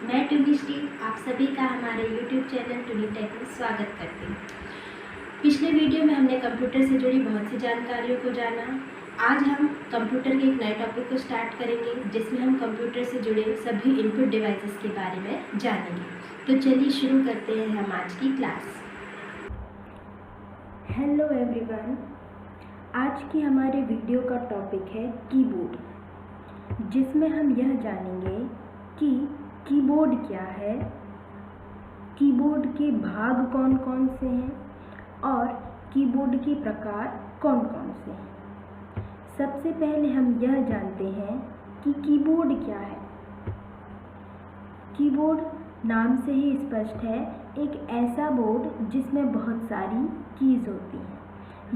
मैं ट्यूनिस्टी आप सभी का हमारे YouTube चैनल टूनी टेक में स्वागत करती हूँ। पिछले वीडियो में हमने कंप्यूटर से जुड़ी बहुत सी जानकारियों को जाना। आज हम कंप्यूटर के एक नए टॉपिक को स्टार्ट करेंगे जिसमें हम कंप्यूटर से जुड़े सभी इनपुट डिवाइसेस के बारे में जानेंगे। तो चलिए शुरू करते हैं हम आज की क्लास। हेलो एवरीवन, आज की हमारे वीडियो का टॉपिक है कीबोर्ड, जिसमें हम यह जानेंगे कि कीबोर्ड क्या है, कीबोर्ड के भाग कौन कौन से हैं और कीबोर्ड के प्रकार कौन कौन से हैं। सबसे पहले हम यह जानते हैं कि कीबोर्ड क्या है। कीबोर्ड नाम से ही स्पष्ट है, एक ऐसा बोर्ड जिसमें बहुत सारी कीज होती हैं।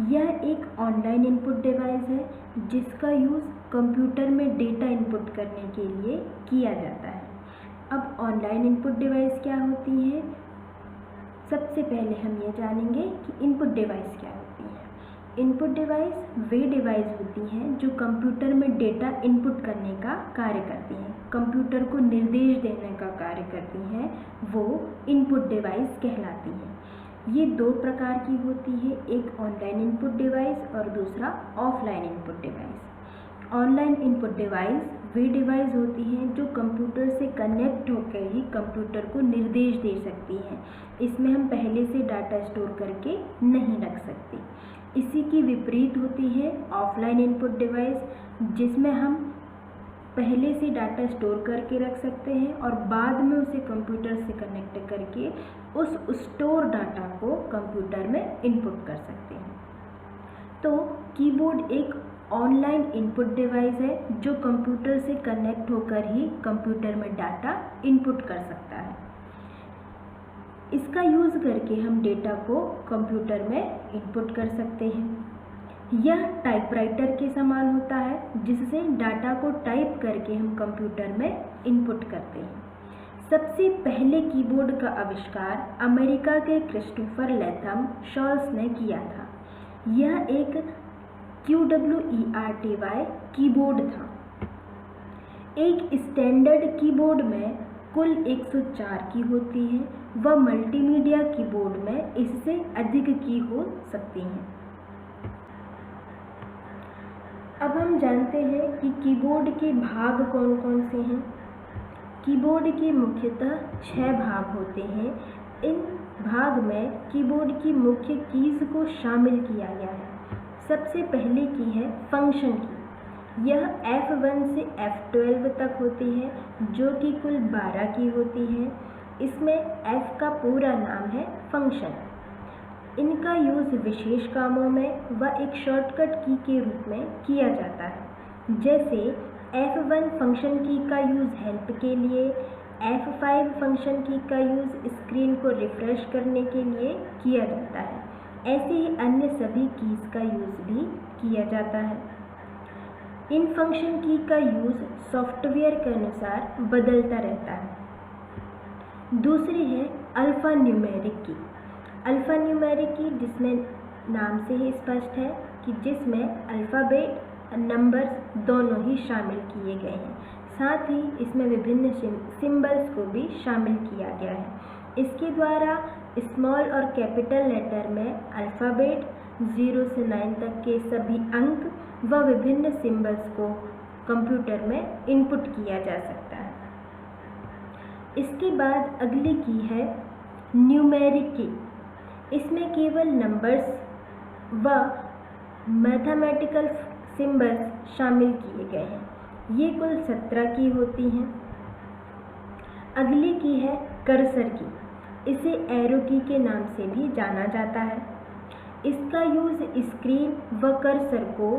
यह एक ऑनलाइन इनपुट डिवाइस है जिसका यूज़ कंप्यूटर में डेटा इनपुट करने के लिए किया जाता है। अब ऑनलाइन इनपुट डिवाइस क्या होती है, सबसे पहले हम ये जानेंगे कि इनपुट डिवाइस क्या होती है। इनपुट डिवाइस वे डिवाइस होती हैं जो कंप्यूटर में डेटा इनपुट करने का कार्य करती हैं, कंप्यूटर को निर्देश देने का कार्य करती हैं, वो इनपुट डिवाइस कहलाती हैं। ये दो प्रकार की होती है, एक ऑनलाइन इनपुट डिवाइस और दूसरा offline input device. Online input device वे डिवाइस होती हैं जो कंप्यूटर से कनेक्ट होकर ही कंप्यूटर को निर्देश दे सकती हैं। इसमें हम पहले से डाटा स्टोर करके नहीं रख सकते। इसी की विपरीत होती है ऑफलाइन इनपुट डिवाइस, जिसमें हम पहले से डाटा स्टोर करके रख सकते हैं और बाद में उसे कंप्यूटर से कनेक्ट करके उस स्टोर डाटा को कंप्यूटर में इनपुट कर सकते हैं। तो कीबोर्ड एक ऑनलाइन इनपुट डिवाइस है जो कंप्यूटर से कनेक्ट होकर ही कंप्यूटर में डाटा इनपुट कर सकता है। इसका यूज़ करके हम डेटा को कंप्यूटर में इनपुट कर सकते हैं। यह टाइपराइटर के समान होता है जिससे डाटा को टाइप करके हम कंप्यूटर में इनपुट करते हैं। सबसे पहले कीबोर्ड का आविष्कार अमेरिका के क्रिस्टोफर लैथम शॉल्स ने किया था। यह एक QWERTY कीबोर्ड था। एक स्टैंडर्ड कीबोर्ड में कुल 104 की होती है व मल्टीमीडिया कीबोर्ड में इससे अधिक की हो सकती हैं। अब हम जानते हैं कि कीबोर्ड के भाग कौन कौन से हैं। कीबोर्ड के मुख्यतः 6 भाग होते हैं। इन भाग में कीबोर्ड की मुख्य कीज को शामिल किया गया है। सबसे पहले की है फंक्शन की। यह F1 से F12 तक होती है जो कि कुल 12 की होती है। इसमें F का पूरा नाम है फंक्शन। इनका यूज़ विशेष कामों में व एक शॉर्टकट की के रूप में किया जाता है। जैसे F1 फंक्शन की का यूज़ हेल्प के लिए, F5 फंक्शन की का यूज़ स्क्रीन को रिफ्रेश करने के लिए किया जाता है। ऐसे ही अन्य सभी कीज़ का यूज़ भी किया जाता है। इन फंक्शन की का यूज़ सॉफ्टवेयर के अनुसार बदलता रहता है। दूसरी है अल्फ़ा न्यूमेरिक की। अल्फ़ा न्यूमेरिक की जिसमें नाम से ही स्पष्ट है कि जिसमें अल्फ़ाबेट नंबर्स दोनों ही शामिल किए गए हैं। साथ ही इसमें विभिन्न सिंबल्स को भी शामिल किया गया है। इसके द्वारा स्मॉल और कैपिटल लेटर में अल्फ़ाबेट 0 से 9 तक के सभी अंक व विभिन्न सिंबल्स को कंप्यूटर में इनपुट किया जा सकता है। इसके बाद अगली की है न्यूमेरिक की। इसमें केवल नंबर्स व मैथमेटिकल सिंबल्स शामिल किए गए हैं। ये कुल 17 की होती हैं। अगली की है कर्सर की। इसे एरो की के नाम से भी जाना जाता है। इसका यूज़ स्क्रीन व कर्सर को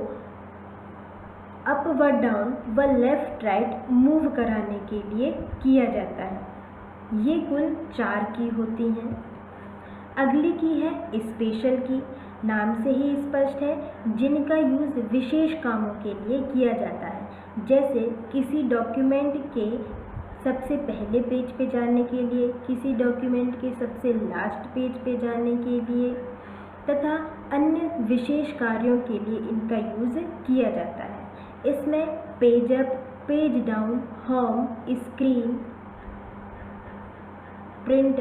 अप व डाउन व लेफ़्ट राइट मूव कराने के लिए किया जाता है। ये कुल 4 की होती हैं। अगली की है स्पेशल की। नाम से ही स्पष्ट है, जिनका यूज़ विशेष कामों के लिए किया जाता है। जैसे किसी डॉक्यूमेंट के सबसे पहले पेज पे जाने के लिए, किसी डॉक्यूमेंट के सबसे लास्ट पेज पे जाने के लिए तथा अन्य विशेष कार्यों के लिए इनका यूज़ किया जाता है। इसमें page up, page down, home, screen, print,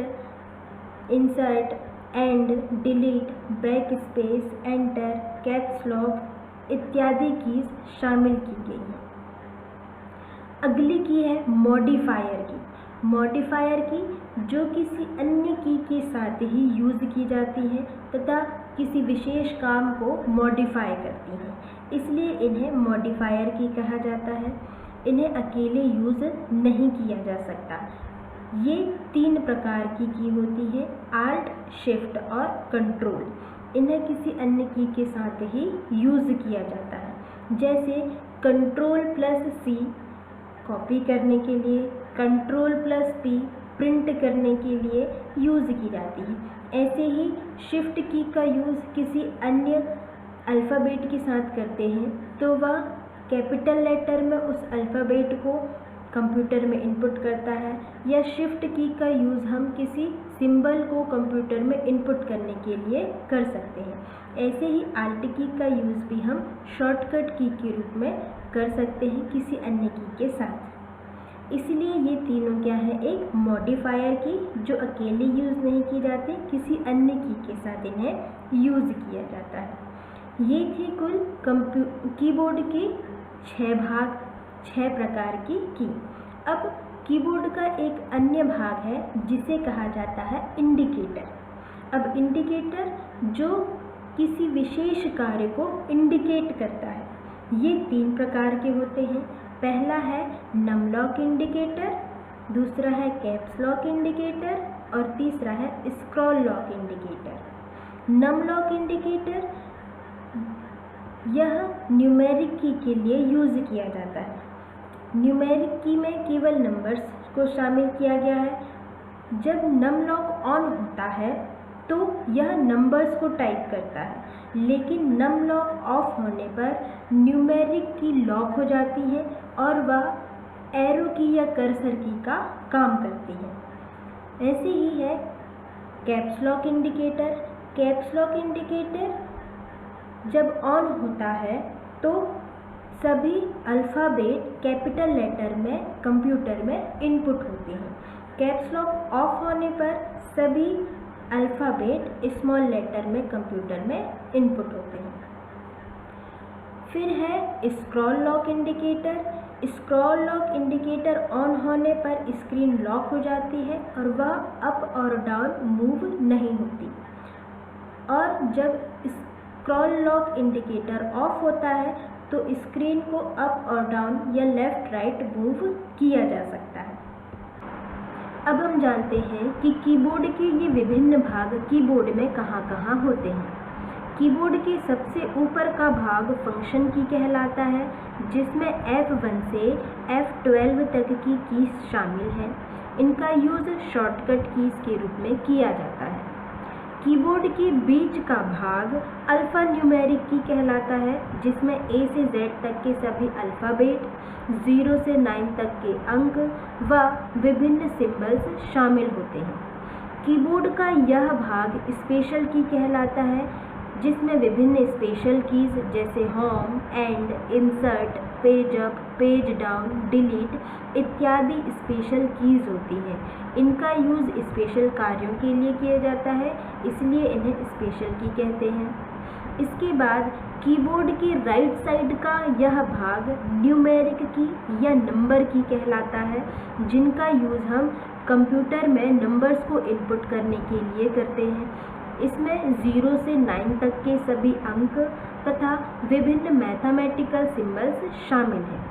insert, and, delete, back space, enter, caps lock इत्यादि कीज शामिल की गई हैं। अगली की है मॉडिफायर की। मॉडिफायर की जो किसी अन्य की के साथ ही यूज़ की जाती हैं तथा किसी विशेष काम को मॉडिफाई करती हैं, इसलिए इन्हें मॉडिफायर की कहा जाता है। इन्हें अकेले यूज़ नहीं किया जा सकता। ये 3 प्रकार की होती हैं, आल्ट, शिफ्ट और कंट्रोल। इन्हें किसी अन्य की के साथ ही यूज़ किया जाता है। जैसे Ctrl+C कॉपी करने के लिए, Ctrl+P प्रिंट करने के लिए यूज़ की जाती है। ऐसे ही शिफ्ट की का यूज़ किसी अन्य अल्फ़ाबेट के साथ करते हैं तो वह कैपिटल लेटर में उस अल्फ़ाबेट को कंप्यूटर में इनपुट करता है, या शिफ्ट की का यूज़ हम किसी सिंबल को कंप्यूटर में इनपुट करने के लिए कर सकते हैं। ऐसे ही आल्ट की का यूज़ भी हम शॉर्टकट की के रूप में कर सकते हैं किसी अन्य की के साथ। इसलिए ये तीनों क्या है, एक मॉडिफायर की जो अकेले यूज़ नहीं की जाती, किसी अन्य की के साथ इन्हें यूज़ किया जाता है। ये थी कुल कीबोर्ड के 6 प्रकार की। अब कीबोर्ड का एक अन्य भाग है जिसे कहा जाता है इंडिकेटर। अब इंडिकेटर जो किसी विशेष कार्य को इंडिकेट करता है, ये 3 प्रकार के होते हैं। पहला है नम लॉक इंडिकेटर, दूसरा है कैप्स लॉक इंडिकेटर और तीसरा है scroll lock indicator. Num lock indicator यह न्यूमेरिक की के लिए यूज़ किया जाता है। न्यूमेरिक की में केवल नंबर्स को शामिल किया गया है। जब नम लॉक ऑन होता है तो यह नंबर्स को टाइप करता है, लेकिन नम लॉक ऑफ होने पर न्यूमेरिक की लॉक हो जाती है और वह एरो की या कर्सर की का काम करती है। ऐसे ही है caps lock indicator. Caps lock indicator जब ऑन होता है तो सभी अल्फ़ाबेट कैपिटल लेटर में कंप्यूटर में इनपुट होते हैं। कैप्स लॉक ऑफ होने पर सभी अल्फ़ाबेट स्मॉल लेटर में कंप्यूटर में इनपुट होते हैं। फिर है scroll lock indicator. Scroll lock indicator on होने पर स्क्रीन लॉक हो जाती है और वह अप और डाउन मूव नहीं होती। और जब स्क्रॉल लॉक इंडिकेटर ऑफ होता है तो स्क्रीन को अप और डाउन या लेफ़्ट राइट मूव किया जा सकता है। अब हम जानते हैं कि कीबोर्ड के ये विभिन्न भाग कीबोर्ड में कहाँ होते हैं। कीबोर्ड के सबसे ऊपर का भाग फंक्शन की कहलाता है, जिसमें F1 से F12 तक की कीज शामिल हैं। इनका यूज़ शॉर्टकट कीज के रूप में किया जाता है। कीबोर्ड के बीच का भाग अल्फ़ा न्यूमेरिक की कहलाता है, जिसमें A से Z तक के सभी अल्फ़ाबेट, 0 से 9 तक के अंक व विभिन्न सिंबल्स शामिल होते हैं। कीबोर्ड का यह भाग स्पेशल की कहलाता है, जिसमें विभिन्न स्पेशल कीज जैसे home, and, insert, page up, page down, delete इत्यादि स्पेशल कीज होती हैं। इनका यूज़ स्पेशल कार्यों के लिए किया जाता है, इसलिए इन्हें स्पेशल की कहते हैं। इसके बाद कीबोर्ड के राइट साइड का यह भाग न्यूमेरिक की या नंबर की कहलाता है, जिनका यूज़ हम कंप्यूटर में नंबर्स को इनपुट करने के लिए करते हैं। इसमें 0 से 9 तक के सभी अंक तथा विभिन्न मैथमेटिकल सिंबल्स शामिल हैं।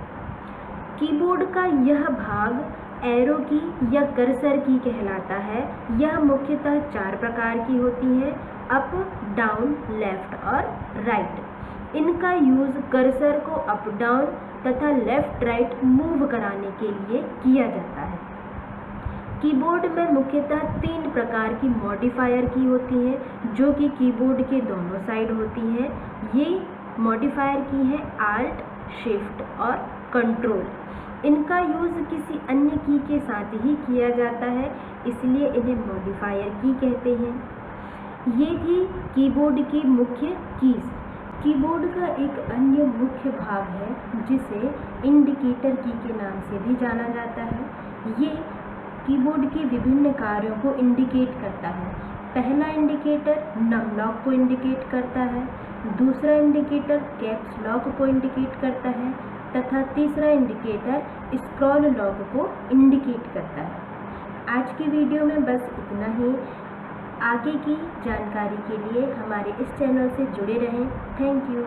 कीबोर्ड का यह भाग एरो की या कर्सर की कहलाता है। यह मुख्यतः 4 प्रकार की होती हैं, अप, डाउन, लेफ्ट और राइट। इनका यूज़ कर्सर को अप डाउन तथा लेफ्ट राइट मूव कराने के लिए किया जाता है। कीबोर्ड में मुख्यतः 3 प्रकार की मॉडिफायर की होती हैं, जो कि कीबोर्ड के दोनों साइड होती हैं। ये मॉडिफायर की हैं आल्ट, शिफ्ट और कंट्रोल। इनका यूज़ किसी अन्य की के साथ ही किया जाता है, इसलिए इन्हें मॉडिफायर की कहते हैं। ये थी कीबोर्ड की मुख्य कीज़। कीबोर्ड का एक अन्य मुख्य भाग है जिसे इंडिकेटर की के नाम से भी जाना जाता है। ये कीबोर्ड के विभिन्न कार्यों को इंडिकेट करता है। पहला इंडिकेटर नम लॉक को इंडिकेट करता है, दूसरा इंडिकेटर कैप्स लॉक को इंडिकेट करता है तथा तीसरा इंडिकेटर स्क्रॉल लॉक को इंडिकेट करता है। आज की वीडियो में बस इतना ही। आगे की जानकारी के लिए हमारे इस चैनल से जुड़े रहें। Thank you.